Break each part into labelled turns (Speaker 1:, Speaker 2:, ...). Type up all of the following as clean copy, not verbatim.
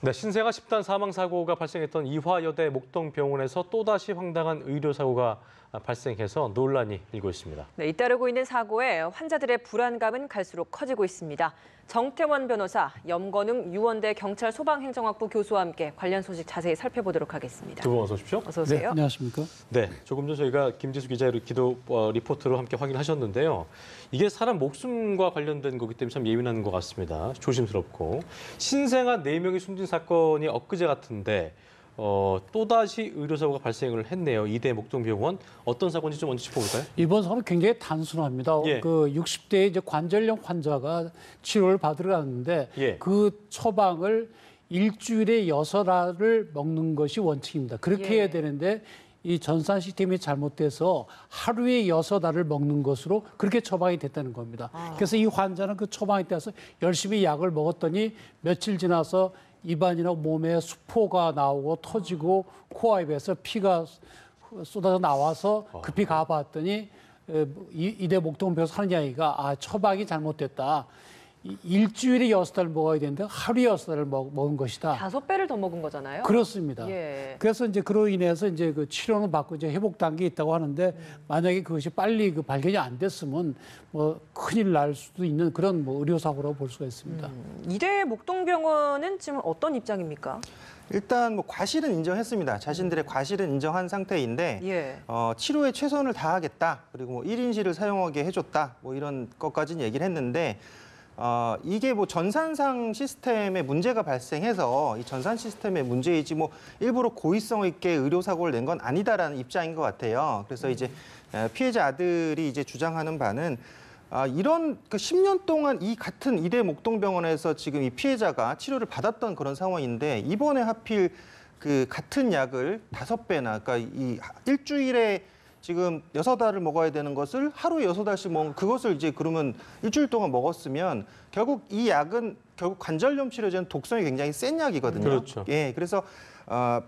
Speaker 1: 네, 신생아 집단 사망 사고가 발생했던 이화여대 목동병원에서 또다시 황당한 의료 사고가 발생해서 논란이 일고 있습니다.
Speaker 2: 네, 잇따르고 있는 사고에 환자들의 불안감은 갈수록 커지고 있습니다. 정태원 변호사, 염건웅 유원대 경찰 소방행정학부 교수와 함께 관련 소식 자세히 살펴보도록 하겠습니다.
Speaker 1: 두 분 어서 오십시오.
Speaker 2: 어서 오세요.
Speaker 3: 네, 안녕하십니까?
Speaker 1: 네, 조금 전 저희가 김지수 기자의 기도 리포트로 함께 확인하셨는데요. 이게 사람 목숨과 관련된 거기 때문에 참 예민한 것 같습니다. 조심스럽고. 신생아 4명이 숨진 사건이 엊그제 같은데 또다시 의료사고가 발생을 했네요. 이대 목동병원. 어떤 사건인지 좀 먼저 짚어볼까요?
Speaker 3: 이번 사건은 굉장히 단순합니다.
Speaker 1: 예.
Speaker 3: 그 60대 이제 관절염 환자가 치료를 받으러 갔는데
Speaker 1: 예.
Speaker 3: 그 처방을 일주일에 6알을 먹는 것이 원칙입니다. 그렇게
Speaker 2: 예.
Speaker 3: 해야 되는데 이 전산 시스템이 잘못돼서 하루에 6알을 먹는 것으로 그렇게 처방이 됐다는 겁니다. 그래서 이 환자는 그 처방에 따라서 열심히 약을 먹었더니 며칠 지나서 입안이나 몸에 수포가 나오고 터지고 코와 입에서 피가 쏟아져 나와서 급히 가봤더니 이대 목동병원 사는 이야기가 처방이 잘못됐다. 일주일에 6알을 먹어야 되는데 하루에 6알을 먹은 것이다.
Speaker 2: 5배를 더 먹은 거잖아요.
Speaker 3: 그렇습니다.
Speaker 2: 예.
Speaker 3: 그래서 이제 그로 인해서 이제 그 치료는 받고 이제 회복 단계에 있다고 하는데 만약에 그것이 빨리 그 발견이 안 됐으면 뭐 큰일 날 수도 있는 그런 뭐 의료 사고라고 볼 수가 있습니다.
Speaker 2: 이대 목동병원은 지금 어떤 입장입니까?
Speaker 4: 일단 뭐 과실은 인정했습니다. 자신들의 과실은 인정한 상태인데
Speaker 2: 예.
Speaker 4: 치료에 최선을 다하겠다. 그리고 뭐 1인실을 사용하게 해줬다. 뭐 이런 것까지는 얘기를 했는데 이게 뭐 전산상 시스템에 문제가 발생해서 이 전산 시스템의 문제이지 뭐 일부러 고의성 있게 의료 사고를 낸 건 아니다라는 입장인 것 같아요. 그래서 이제 피해자 아들이 이제 주장하는 바는 이런 그 10년 동안 이 같은 이대 목동병원에서 지금 이 피해자가 치료를 받았던 그런 상황인데 이번에 하필 그 같은 약을 5배나 그러니까 이 일주일에 지금 6알을 먹어야 되는 것을 하루에 6알씩 먹는 그것을 이제 그러면 일주일 동안 먹었으면 결국 이 약은 결국 관절염 치료제는 독성이 굉장히 센 약이거든요.
Speaker 1: 그렇죠.
Speaker 4: 예, 그래서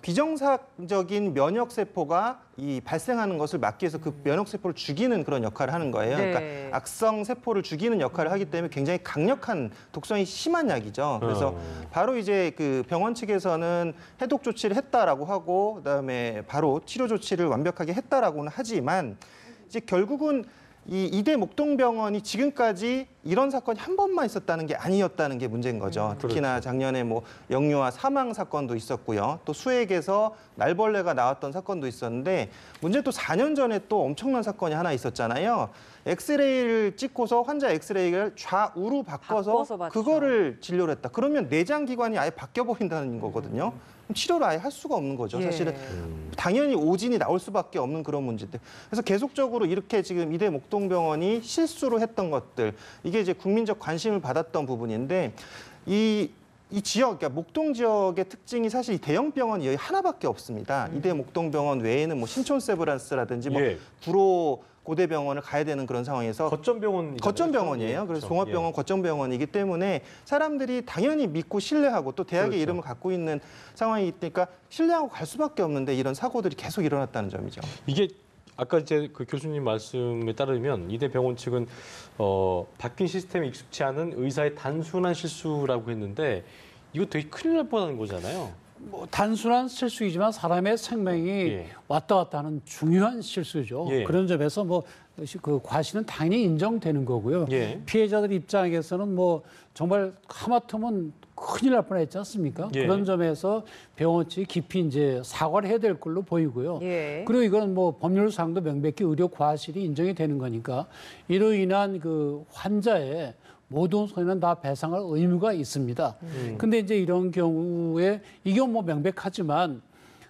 Speaker 4: 비정상적인 면역 세포가 이 발생하는 것을 막기 위해서 그 면역 세포를 죽이는 그런 역할을 하는 거예요.
Speaker 2: 네.
Speaker 4: 그러니까 악성 세포를 죽이는 역할을 하기 때문에 굉장히 강력한 독성이 심한 약이죠. 그래서 바로 이제 그 병원 측에서는 해독 조치를 했다라고 하고 그다음에 바로 치료 조치를 완벽하게 했다라고는 하지만 이제 결국은 이 이대 목동병원이 지금까지 이런 사건이 한 번만 있었다는 게 아니었다는 게 문제인 거죠. 특히나 작년에 뭐 영유아 사망 사건도 있었고요. 또 수액에서 날벌레가 나왔던 사건도 있었는데 문제는 또 4년 전에 또 엄청난 사건이 하나 있었잖아요. 엑스레이를 찍고서 환자 엑스레이를 좌우로 바꿔서
Speaker 2: 봤죠.
Speaker 4: 그거를 진료를 했다. 그러면 내장 기관이 아예 바뀌어 버린다는 거거든요. 그럼 치료를 아예 할 수가 없는 거죠.
Speaker 2: 예.
Speaker 4: 사실은 당연히 오진이 나올 수밖에 없는 그런 문제들. 그래서 계속적으로 이렇게 지금 이대 목동병원이 실수로 했던 것들 이게 이제 국민적 관심을 받았던 부분인데 이 지역, 그러니까 목동 지역의 특징이 사실 이 대형 병원이 여기 하나밖에 없습니다. 이대 목동병원 외에는 뭐 신촌세브란스라든지 뭐
Speaker 1: 예.
Speaker 4: 구로 고대병원을 가야 되는 그런 상황에서 거점병원이에요. 그래서 종합병원, 거점병원이기 때문에 사람들이 당연히 믿고 신뢰하고 또 대학의
Speaker 1: 그렇죠.
Speaker 4: 이름을 갖고 있는 상황이니까 신뢰하고 갈 수밖에 없는데 이런 사고들이 계속 일어났다는 점이죠.
Speaker 1: 이게 아까 이제 그 교수님 말씀에 따르면 이대 병원 측은 바뀐 시스템에 익숙치 않은 의사의 단순한 실수라고 했는데 이거 되게 큰일 날 뻔한 거잖아요.
Speaker 3: 뭐 단순한 실수이지만 사람의 생명이
Speaker 1: 예.
Speaker 3: 왔다 갔다 하는 중요한 실수죠.
Speaker 1: 예.
Speaker 3: 그런 점에서 뭐 그 과실은 당연히 인정되는 거고요.
Speaker 1: 예.
Speaker 3: 피해자들 입장에서는 뭐 정말 하마터면 큰일 날 뻔했지 않습니까?
Speaker 1: 예.
Speaker 3: 그런 점에서 병원 측이 깊이 이제 사과를 해야 될 걸로 보이고요.
Speaker 2: 예.
Speaker 3: 그리고 이건 뭐 법률상도 명백히 의료 과실이 인정이 되는 거니까 이로 인한 그 환자의 모든 손해는 다 배상할 의무가 있습니다. 근데 이제 이런 경우에 이게 뭐 명백하지만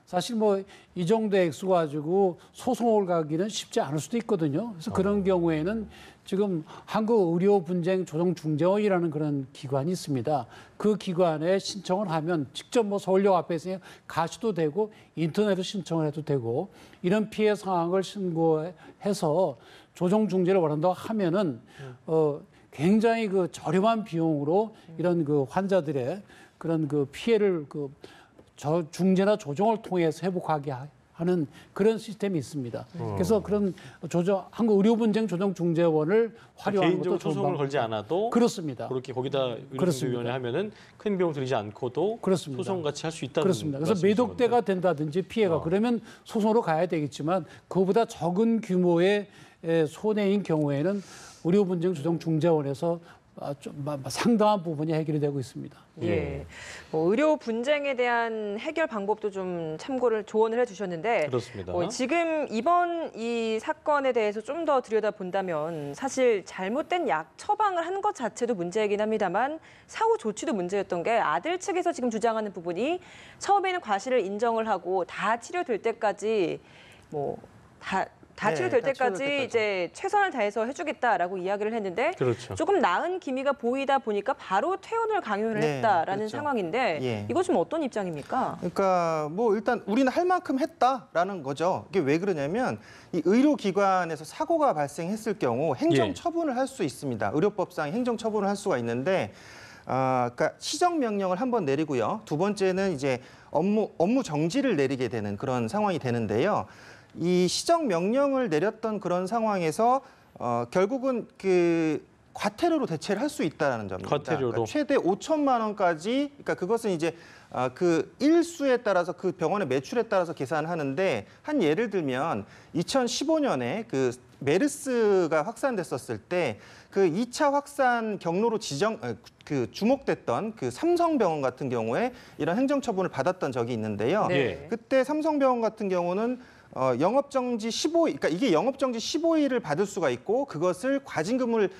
Speaker 3: 사실 뭐 이 정도 액수 가지고 소송을 가기는 쉽지 않을 수도 있거든요. 그래서 그런 경우에는 지금 한국의료분쟁조정중재원이라는 그런 기관이 있습니다. 그 기관에 신청을 하면 직접 뭐 서울역 앞에서 가셔도 되고 인터넷으로 신청을 해도 되고 이런 피해 상황을 신고해서 조정중재를 원한다고 하면은 굉장히 그 저렴한 비용으로 이런 그 환자들의 그런 그 피해를 그 중재나 조정을 통해서 회복하게 하는 그런 시스템이 있습니다. 그래서 그런 한국의료분쟁조정중재원을 활용하는 것도
Speaker 1: 개인적으로
Speaker 3: 좋은
Speaker 1: 소송을
Speaker 3: 방법.
Speaker 1: 걸지 않아도
Speaker 3: 그렇습니다.
Speaker 1: 그렇게 거기다
Speaker 3: 그렇습니다.
Speaker 1: 의료중재위원회 하면은 큰 비용 들이지 않고도
Speaker 3: 그렇습니다.
Speaker 1: 소송 같이 할 수 있다는
Speaker 3: 그렇습니다. 그래서
Speaker 1: 말씀이신
Speaker 3: 매독대가
Speaker 1: 건데.
Speaker 3: 된다든지 피해가 그러면 소송으로 가야 되겠지만 그보다 적은 규모의 손해인 경우에는 의료분쟁조정중재원에서 좀 상당한 부분이 해결이 되고 있습니다.
Speaker 2: 예. 뭐 의료 분쟁에 대한 해결 방법도 좀 조언을 해주셨는데,
Speaker 1: 그렇습니다.
Speaker 2: 지금 이번 이 사건에 대해서 좀 더 들여다 본다면 사실 잘못된 약 처방을 한 것 자체도 문제이긴 합니다만 사후 조치도 문제였던 게 아들 측에서 지금 주장하는 부분이 처음에는 과실을 인정을 하고 다 치료될 때까지 다 치료될 때까지 이제 최선을 다해서 해주겠다라고 이야기를 했는데
Speaker 1: 그렇죠.
Speaker 2: 조금 나은 기미가 보이다 보니까 바로 퇴원을 강요를
Speaker 4: 네,
Speaker 2: 했다라는
Speaker 4: 그렇죠.
Speaker 2: 상황인데
Speaker 4: 예.
Speaker 2: 이거 좀 어떤 입장입니까?
Speaker 4: 그러니까 뭐 일단 우리는 할 만큼 했다라는 거죠. 이게 왜 그러냐면 이 의료기관에서 사고가 발생했을 경우 행정처분을 할 수 있습니다. 의료법상 행정처분을 할 수가 있는데 그러니까 시정명령을 한번 내리고요. 두 번째는 이제 업무 정지를 내리게 되는 그런 상황이 되는데요. 이 시정명령을 내렸던 그런 상황에서 결국은 그 과태료로 대체를 할 수 있다는 점입니다.
Speaker 1: 과태료로.
Speaker 4: 그러니까 최대 5천만 원까지. 그러니까 그것은 이제 그 일수에 따라서 그 병원의 매출에 따라서 계산하는데 한 예를 들면 2015년에 그 메르스가 확산됐었을 때 그 2차 확산 경로로 주목됐던 그 삼성병원 같은 경우에 이런 행정처분을 받았던 적이 있는데요.
Speaker 2: 네.
Speaker 4: 그때 삼성병원 같은 경우는 영업정지 15일, 그러니까 이게 영업정지 15일을 받을 수가 있고 그것을 과징금을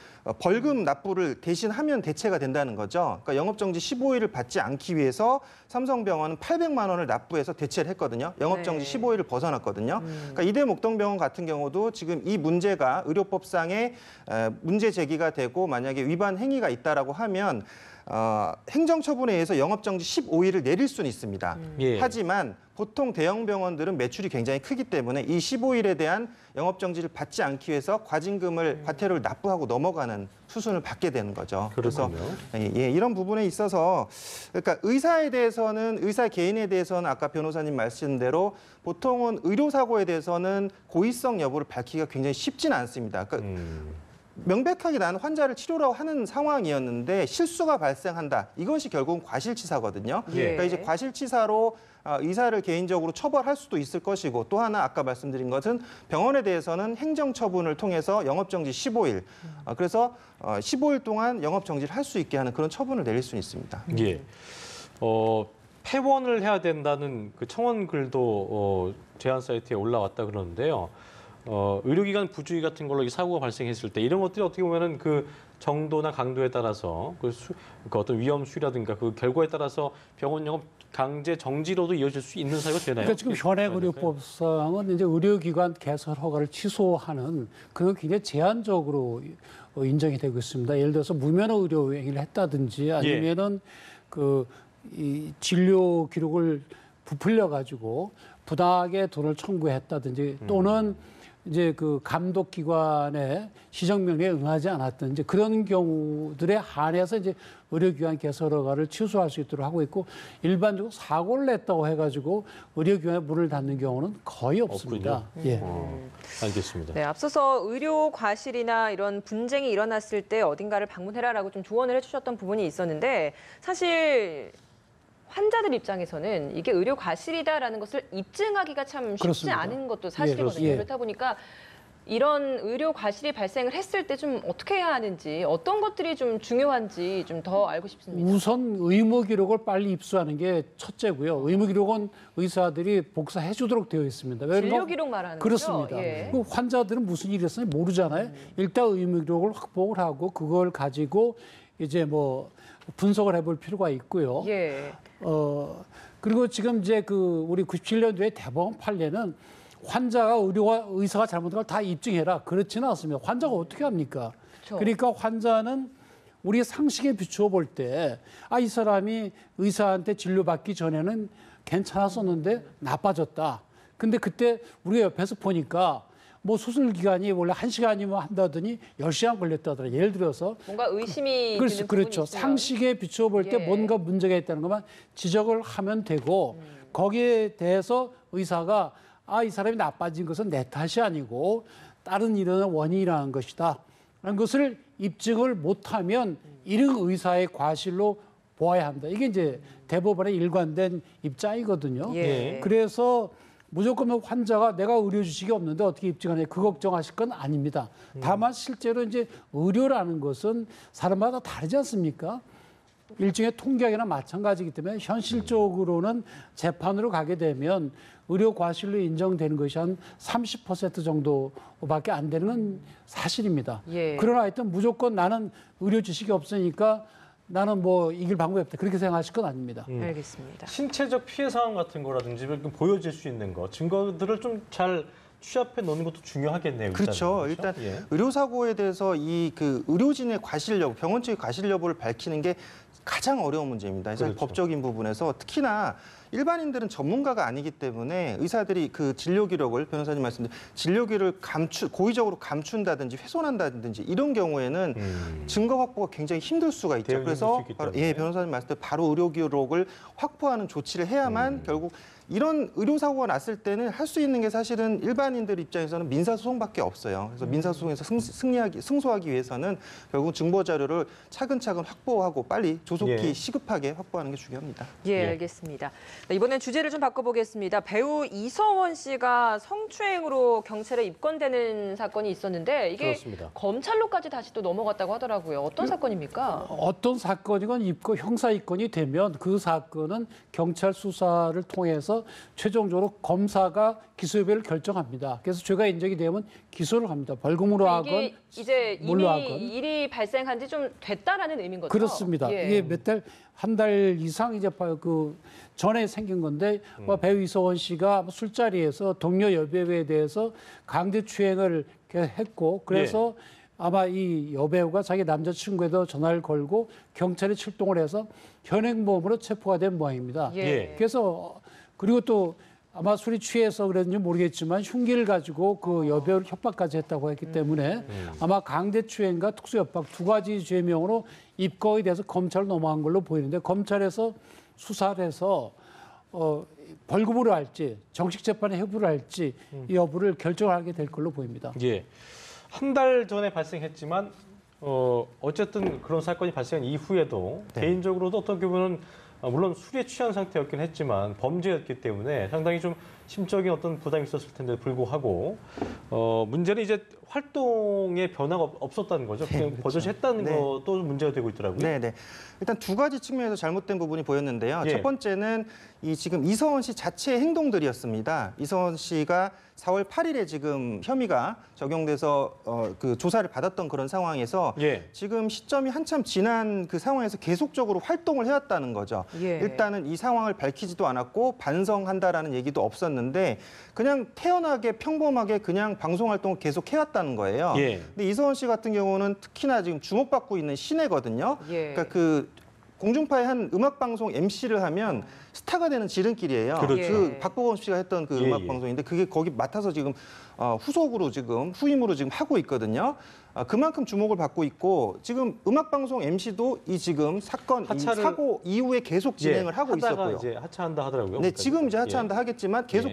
Speaker 4: 벌금 납부를 대신하면 대체가 된다는 거죠. 그러니까 영업정지 15일을 받지 않기 위해서 삼성병원은 800만 원을 납부해서 대체를 했거든요. 영업정지
Speaker 2: 네.
Speaker 4: 15일을 벗어났거든요. 그러니까 이대목동병원 같은 경우도 지금 이 문제가 의료법상의 문제 제기가 되고 만약에 위반 행위가 있다라고 하면 행정처분에 의해서 영업정지 15일을 내릴 수는 있습니다.
Speaker 1: 예.
Speaker 4: 하지만 보통 대형 병원들은 매출이 굉장히 크기 때문에 이 15일에 대한 영업정지를 받지 않기 위해서 과태료를 납부하고 넘어가는 수순을 받게 되는 거죠.
Speaker 1: 그렇군요.
Speaker 4: 그래서 이런 부분에 있어서 그러니까 의사 개인에 대해서는 아까 변호사님 말씀대로 보통은 의료사고에 대해서는 고의성 여부를 밝히기가 굉장히 쉽지는 않습니다. 그러니까 명백하게 나는 환자를 치료로 하는 상황이었는데 실수가 발생한다. 이것이 결국은 과실치사거든요.
Speaker 2: 예.
Speaker 4: 그러니까 이제 과실치사로 의사를 개인적으로 처벌할 수도 있을 것이고 또 하나 아까 말씀드린 것은 병원에 대해서는 행정처분을 통해서 영업정지 15일. 그래서 15일 동안 영업정지를 할 수 있게 하는 그런 처분을 내릴 수 있습니다.
Speaker 1: 예. 폐원을 해야 된다는 그 청원 글도 제안 사이트에 올라왔다 그러는데요. 의료기관 부주의 같은 걸로 이 사고가 발생했을 때 이런 것들이 어떻게 보면은 그 정도나 강도에 따라서 그 어떤 위험 수위라든가 그 결과에 따라서 병원 영업 강제 정지로도 이어질 수 있는 사유가 되나요?
Speaker 3: 그러니까 지금 현행 의료법상은 이제 의료기관 개설 허가를 취소하는 그런 굉장히 제한적으로 인정이 되고 있습니다. 예를 들어서 무면허 의료 행위를 했다든지 아니면은 이 진료 기록을 부풀려 가지고 부당하게 돈을 청구했다든지 또는 이제 그 감독기관의 시정명령에 응하지 않았던 그런 경우들에 한해서 이제 의료기관 개설 허가를 취소할 수 있도록 하고 있고 일반적으로 사고를 냈다고 해가지고 의료기관에 문을 닫는 경우는 거의 없습니다. 예.
Speaker 1: 알겠습니다.
Speaker 2: 네, 앞서서 의료 과실이나 이런 분쟁이 일어났을 때 어딘가를 방문해라라고 좀 조언을 해주셨던 부분이 있었는데 사실 환자들 입장에서는 이게 의료 과실이다라는 것을 입증하기가 참 쉽지
Speaker 3: 그렇습니다.
Speaker 2: 않은 것도 사실이거든요.
Speaker 3: 예.
Speaker 2: 그렇다 보니까 이런 의료 과실이 발생을 했을 때 좀 어떻게 해야 하는지 어떤 것들이 좀 중요한지 좀 더 알고 싶습니다.
Speaker 3: 우선 의무 기록을 빨리 입수하는 게 첫째고요. 의무 기록은 의사들이 복사해 주도록 되어 있습니다.
Speaker 2: 진료 기록 말하는
Speaker 3: 그렇습니다.
Speaker 2: 거죠? 예.
Speaker 3: 그 환자들은 무슨 일이 있었는지 모르잖아요. 일단 의무 기록을 확보를 하고 그걸 가지고 이제 뭐 분석을 해볼 필요가 있고요.
Speaker 2: 예.
Speaker 3: 그리고 지금 이제 그 우리 97년도에 대법원 판례는 환자가 의사가 잘못한 걸 다 입증해라. 그렇지는 않습니다. 환자가 어떻게 합니까?
Speaker 2: 그렇죠.
Speaker 3: 그러니까 환자는 우리 상식에 비추어 볼 때, 이 사람이 의사한테 진료받기 전에는 괜찮았었는데 나빠졌다. 근데 그때 우리가 옆에서 보니까 뭐 수술 기간이 원래 1시간이면 한다더니 10시간 걸렸다더라. 예를 들어서
Speaker 2: 뭔가 의심이 드는 부분이
Speaker 3: 그렇죠.
Speaker 2: 있으면.
Speaker 3: 상식에 비추어 볼 때
Speaker 2: 예.
Speaker 3: 뭔가 문제가 있다는 것만 지적을 하면 되고 거기에 대해서 의사가 이 사람이 나빠진 것은 내 탓이 아니고 다른 일어난 원인이라는 것이다. 라는 것을 입증을 못하면 이런 의사의 과실로 보아야 한다. 이게 이제 대법원의 일관된 입장이거든요.
Speaker 2: 예.
Speaker 3: 그래서 무조건 환자가 내가 의료 지식이 없는데 어떻게 입증하냐 그 걱정하실 건 아닙니다. 다만 실제로 이제 의료라는 것은 사람마다 다르지 않습니까? 일종의 통계학이나 마찬가지이기 때문에 현실적으로는 재판으로 가게 되면 의료 과실로 인정되는 것이 한 30% 정도밖에 안 되는 건 사실입니다.
Speaker 2: 예.
Speaker 3: 그러나 하여튼 무조건 나는 의료 지식이 없으니까 나는 뭐 이길 방법이 없다. 그렇게 생각하실 건 아닙니다.
Speaker 2: 알겠습니다.
Speaker 1: 신체적 피해 상황 같은 거라든지 좀 보여질 수 있는 거, 증거들을 좀 잘 취합해 놓는 것도 중요하겠네요.
Speaker 4: 그렇죠. 일단
Speaker 1: 예.
Speaker 4: 의료사고에 대해서 이 그 의료진의 과실 여부, 병원 측의 과실 여부를 밝히는 게 가장 어려운 문제입니다. 그래서
Speaker 1: 그렇죠.
Speaker 4: 법적인 부분에서 특히나 일반인들은 전문가가 아니기 때문에 의사들이 그 진료 기록을 변호사님 말씀대로 진료 기록을 고의적으로 감춘다든지 훼손한다든지 이런 경우에는 증거 확보가 굉장히 힘들 수가 있죠.
Speaker 1: 대응이
Speaker 4: 그래서
Speaker 1: 힘들 수 있기
Speaker 4: 바로,
Speaker 1: 때문에.
Speaker 4: 변호사님 말씀대로 바로 의료 기록을 확보하는 조치를 해야만 결국 이런 의료사고가 났을 때는 할 수 있는 게 사실은 일반인들 입장에서는 민사소송밖에 없어요. 그래서 민사소송에서 승소하기 위해서는 결국 증거자료를 차근차근 확보하고 빨리 조속히
Speaker 1: 예.
Speaker 4: 시급하게 확보하는 게 중요합니다.
Speaker 2: 예,
Speaker 1: 예.
Speaker 2: 알겠습니다. 네, 이번엔 주제를 좀 바꿔보겠습니다. 배우 이서원 씨가 성추행으로 경찰에 입건되는 사건이 있었는데 이게
Speaker 1: 그렇습니다.
Speaker 2: 검찰로까지 다시 또 넘어갔다고 하더라고요. 어떤 사건입니까?
Speaker 3: 어떤 사건이건 형사 입건이 되면 그 사건은 경찰 수사를 통해서 최종적으로 검사가 기소 여부를 결정합니다. 그래서 죄가 인정이 되면 기소를 합니다. 벌금으로 하건
Speaker 2: 이게 이제
Speaker 3: 뭘로
Speaker 2: 이미
Speaker 3: 하건.
Speaker 2: 일이 발생한 지 좀 됐다라는 의미인 거죠?
Speaker 3: 그렇습니다.
Speaker 2: 예.
Speaker 3: 이게 한 달 이상 이제 그 전에 생긴 건데 배우 이서원 씨가 술자리에서 동료 여배우에 대해서 강제 추행을 했고 그래서 아마 이 여배우가 자기 남자친구에도 전화를 걸고 경찰에 출동을 해서 현행범으로 체포가 된 모양입니다.
Speaker 2: 예.
Speaker 3: 그래서 그리고 또 아마 술이 취해서 그랬는지 모르겠지만 흉기를 가지고 그 여배우를 협박까지 했다고 했기 때문에 아마 강제추행과 특수협박 두 가지 죄명으로 입건이 돼서 검찰로 넘어간 걸로 보이는데 검찰에서 수사를 해서 벌금으로 할지 정식 재판에 회부를 할지 이 여부를 결정하게 될 걸로 보입니다.
Speaker 1: 예. 한 달 전에 발생했지만 어쨌든 그런 사건이 발생한 이후에도 개인적으로도 어떻게 보면 물론 술에 취한 상태였긴 했지만 범죄였기 때문에 상당히 좀 심적인 어떤 부담이 있었을 텐데 불구하고 문제는 이제 활동에 변화가 없었다는 거죠. 그냥
Speaker 4: 그렇죠.
Speaker 1: 버젓이 했다는
Speaker 4: 네.
Speaker 1: 것도 문제가 되고 있더라고요.
Speaker 4: 네. 일단 두 가지 측면에서 잘못된 부분이 보였는데요.
Speaker 1: 예.
Speaker 4: 첫 번째는 이 지금 이서원 씨 자체의 행동들이었습니다. 이서원 씨가 4월 8일에 지금 혐의가 적용돼서 그 조사를 받았던 그런 상황에서
Speaker 1: 예.
Speaker 4: 지금 시점이 한참 지난 그 상황에서 계속적으로 활동을 해왔다는 거죠.
Speaker 2: 예.
Speaker 4: 일단은 이 상황을 밝히지도 않았고 반성한다라는 얘기도 없었는데 그냥 태연하게 평범하게 그냥 방송 활동을 계속 해왔다는 거예요.
Speaker 1: 예.
Speaker 4: 근데 이서원 씨 같은 경우는 특히나 지금 주목받고 있는 신예거든요.
Speaker 2: 예.
Speaker 4: 그러니까 그 공중파의 한 음악 방송 MC를 하면 스타가 되는 지름길이에요.
Speaker 1: 그렇죠.
Speaker 2: 예.
Speaker 4: 박보검 씨가 했던 그
Speaker 1: 예,
Speaker 4: 음악
Speaker 1: 예.
Speaker 4: 방송인데 그게 거기 맡아서 지금 후속으로 지금 후임으로 지금 하고 있거든요. 그만큼 주목을 받고 있고 지금 음악 방송 MC도 이 지금 사건 이 사고 이후에 계속 진행을 하고
Speaker 1: 하다가
Speaker 4: 있었고요.
Speaker 1: 이제 하차한다 하더라고요.
Speaker 4: 네, 지금 이제 하차한다
Speaker 1: 예.
Speaker 4: 하겠지만 계속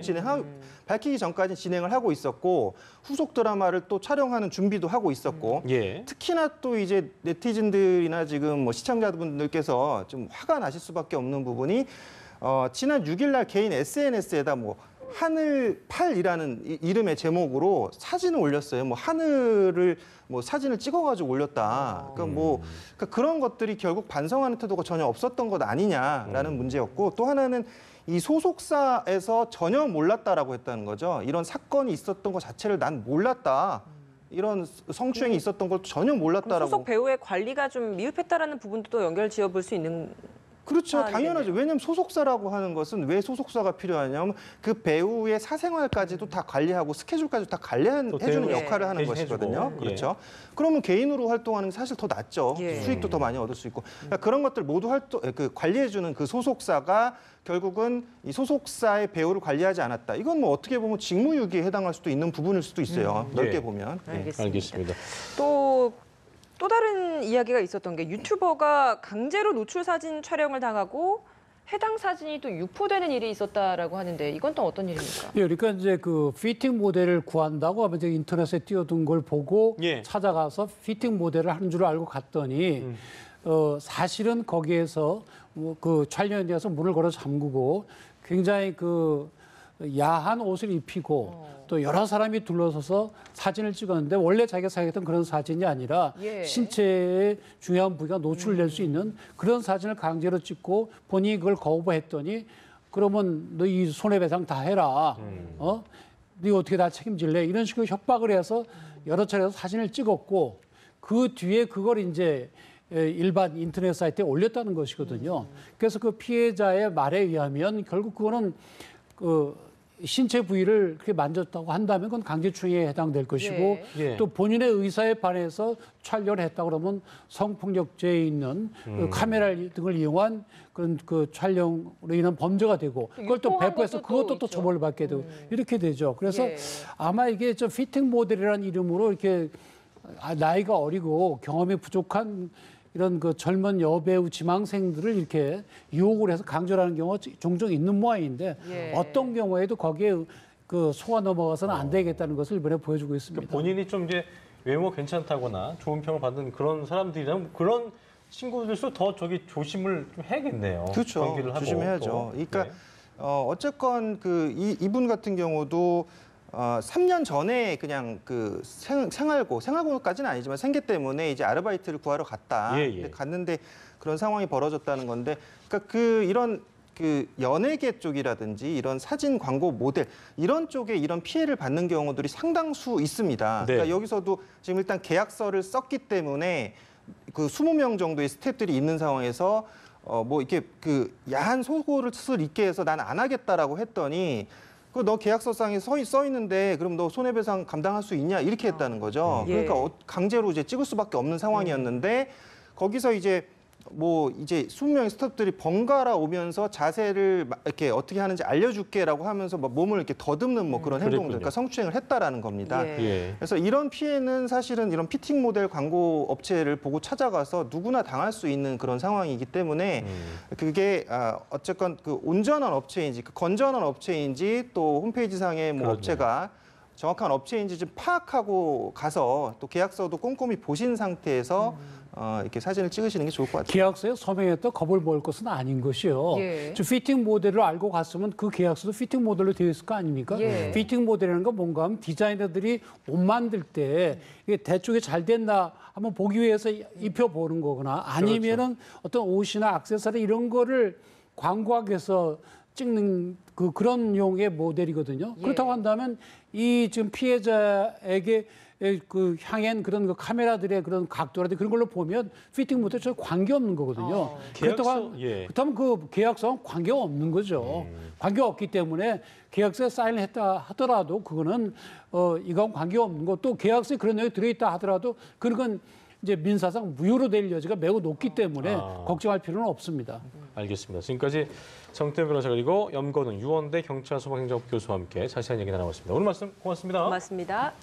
Speaker 4: 밝히기 전까지 진행을 하고 있었고 후속 드라마를 또 촬영하는 준비도 하고 있었고
Speaker 1: 예.
Speaker 4: 특히나 또 이제 네티즌들이나 지금 뭐 시청자분들께서 좀 화가 나실 수밖에 없는 부분이 지난 6일 날 개인 SNS에다 뭐 하늘팔이라는 이름의 제목으로 사진을 올렸어요. 뭐 하늘을 뭐 사진을 찍어가지고 올렸다. 그러니까 그러니까 그런 것들이 결국 반성하는 태도가 전혀 없었던 것 아니냐라는 문제였고 또 하나는 이 소속사에서 전혀 몰랐다라고 했다는 거죠. 이런 사건이 있었던 것 자체를 난 몰랐다. 이런 성추행이 있었던 걸 전혀
Speaker 2: 그럼
Speaker 4: 몰랐다라고.
Speaker 2: 소속 배우의 관리가 좀 미흡했다라는 부분도 또 연결 지어볼 수 있는
Speaker 4: 그렇죠.
Speaker 2: 아,
Speaker 4: 당연하죠.
Speaker 2: 네네.
Speaker 4: 왜냐하면 소속사라고 하는 것은 왜 소속사가 필요하냐면 그 배우의 사생활까지도 다 관리하고 스케줄까지 다
Speaker 1: 또
Speaker 4: 관리해주는
Speaker 1: 대응을
Speaker 4: 역할을 하는
Speaker 1: 대신해주고.
Speaker 4: 것이거든요.
Speaker 1: 예.
Speaker 4: 그렇죠. 그러면 개인으로 활동하는 게 사실 더 낫죠.
Speaker 2: 예.
Speaker 4: 수익도 더 많이 얻을 수 있고. 그러니까 그런 것들 모두 관리해주는 그 소속사가 결국은 이 소속사의 배우를 관리하지 않았다. 이건 뭐 어떻게 보면 직무유기에 해당할 수도 있는 부분일 수도 있어요. 넓게
Speaker 1: 예.
Speaker 4: 보면. 예.
Speaker 2: 알겠습니다.
Speaker 1: 알겠습니다.
Speaker 2: 또 다른 이야기가 있었던 게 유튜버가 강제로 노출 사진 촬영을 당하고 해당 사진이 또 유포되는 일이 있었다라고 하는데 이건 또 어떤 일입니까?
Speaker 3: 예, 그러니까 이제 그 피팅 모델을 구한다고 하면 이제 인터넷에 띄워둔 걸 보고
Speaker 1: 예.
Speaker 3: 찾아가서 피팅 모델을 하는 줄 알고 갔더니 사실은 거기에서 그 촬영장에서 문을 걸어 잠그고 굉장히 그 야한 옷을 입히고 또 여러 사람이 둘러서서 사진을 찍었는데 원래 자기가 생각했던 그런 사진이 아니라
Speaker 2: 예.
Speaker 3: 신체의 중요한 부위가 노출될 수 있는 그런 사진을 강제로 찍고 본인이 그걸 거부했더니 그러면 너 이 손해배상 다 해라. 어? 네 어떻게 다 책임질래? 이런 식으로 협박을 해서 여러 차례 사진을 찍었고 그 뒤에 그걸 이제 일반 인터넷 사이트에 올렸다는 것이거든요. 그래서 그 피해자의 말에 의하면 결국 그거는 그 신체 부위를 그렇게 만졌다고 한다면 그건 강제추행에 해당될 것이고
Speaker 1: 예.
Speaker 3: 또 본인의 의사에 반해서 촬영을 했다 그러면 성폭력죄에 있는 그 카메라 등을 이용한 그런 그 촬영으로 인한 범죄가 되고 그걸 또
Speaker 2: 유포한
Speaker 3: 배포해서
Speaker 2: 것도
Speaker 3: 그것도
Speaker 2: 또
Speaker 3: 또
Speaker 2: 있죠.
Speaker 3: 처벌을 받게 되고 이렇게 되죠. 그래서
Speaker 2: 예.
Speaker 3: 아마 이게 좀 피팅 모델이라는 이름으로 이렇게 나이가 어리고 경험이 부족한 이런 그 젊은 여배우 지망생들을 이렇게 유혹을 해서 강조를 하는 경우가 종종 있는 모양인데
Speaker 2: 예.
Speaker 3: 어떤 경우에도 거기에 그 속아 넘어가서는 안 되겠다는 것을 이번에 보여주고 있습니다.
Speaker 1: 그러니까 본인이 좀 이제 외모 괜찮다거나 좋은 평을 받는 그런 사람들이라면 그런 친구들일수록 더 저기 조심을 좀 해야겠네요.
Speaker 4: 그렇죠.
Speaker 1: 경기를 하고
Speaker 4: 조심해야죠.
Speaker 1: 또.
Speaker 4: 그러니까
Speaker 1: 네.
Speaker 4: 어쨌건 그 이분 같은 경우도 3년 전에 그냥 그 생활고까지는 아니지만 생계 때문에 이제 아르바이트를 구하러 갔다.
Speaker 1: 예, 예.
Speaker 4: 근데 갔는데 그런 상황이 벌어졌다는 건데, 그러니까 이런 그 연예계 쪽이라든지 이런 사진 광고 모델 이런 쪽에 이런 피해를 받는 경우들이 상당수 있습니다.
Speaker 1: 네.
Speaker 4: 그러니까 여기서도 지금 일단 계약서를 썼기 때문에 그 20명 정도의 스태프들이 있는 상황에서 뭐 이렇게 그 야한 속어를 읽게 해서 난 안 하겠다라고 했더니 그 너 계약서상에 써 있는데 그럼 너 손해배상 감당할 수 있냐 이렇게 했다는 거죠.
Speaker 2: 예.
Speaker 4: 그러니까 강제로 이제 찍을 수밖에 없는 상황이었는데 거기서 이제 뭐 이제 20명의 스태프들이 번갈아 오면서 자세를 이렇게 어떻게 하는지 알려줄게라고 하면서 막 몸을 이렇게 더듬는 뭐 그런 행동들, 그러니까 성추행을 했다라는 겁니다.
Speaker 2: 예.
Speaker 1: 예.
Speaker 4: 그래서 이런 피해는 사실은 이런 피팅 모델 광고 업체를 보고 찾아가서 누구나 당할 수 있는 그런 상황이기 때문에 그게 어쨌건 그 온전한 업체인지 그 건전한 업체인지 또 홈페이지 상의 뭐
Speaker 1: 그렇네요.
Speaker 4: 업체가 정확한 업체인지 좀 파악하고 가서 또 계약서도 꼼꼼히 보신 상태에서 이렇게 사진을 찍으시는 게 좋을 것 같아요.
Speaker 3: 계약서에 서명했다 겁을 먹을 것은 아닌 것이요.
Speaker 2: 예.
Speaker 3: 저 피팅 모델을 알고 갔으면 그 계약서도 피팅 모델로 되어 있을 거 아닙니까?
Speaker 2: 예.
Speaker 3: 피팅 모델이라는 건 뭔가 하면 디자이너들이 옷 만들 때 이게 대충 잘 됐나 한번 보기 위해서 입혀보는 거거나 아니면은 어떤 옷이나 액세서리 이런 거를 광고하기 위해서 찍는 그런 용의 모델이거든요.
Speaker 2: 예.
Speaker 3: 그렇다고 한다면 이 지금 피해자에게 그 향한 그런 그 카메라들의 그런 각도라든지 그런 걸로 보면 피팅 모델 전혀 관계없는 거거든요. 그렇다면 그 계약서는 관계가 없는 거죠. 관계가 없기 때문에 계약서에 사인을 했다 하더라도 그거는 이건 관계가 없는 거. 또 계약서에 그런 내용이 들어있다 하더라도 그건 이제 민사상 무효로 될 여지가 매우 높기 때문에 걱정할 필요는 없습니다.
Speaker 1: 알겠습니다. 지금까지 정태현 변호사 그리고 염건웅 유원대 경찰소방행정학부 교수와 함께 자세한 얘기 나눠봤습니다. 오늘 말씀 고맙습니다.
Speaker 2: 고맙습니다.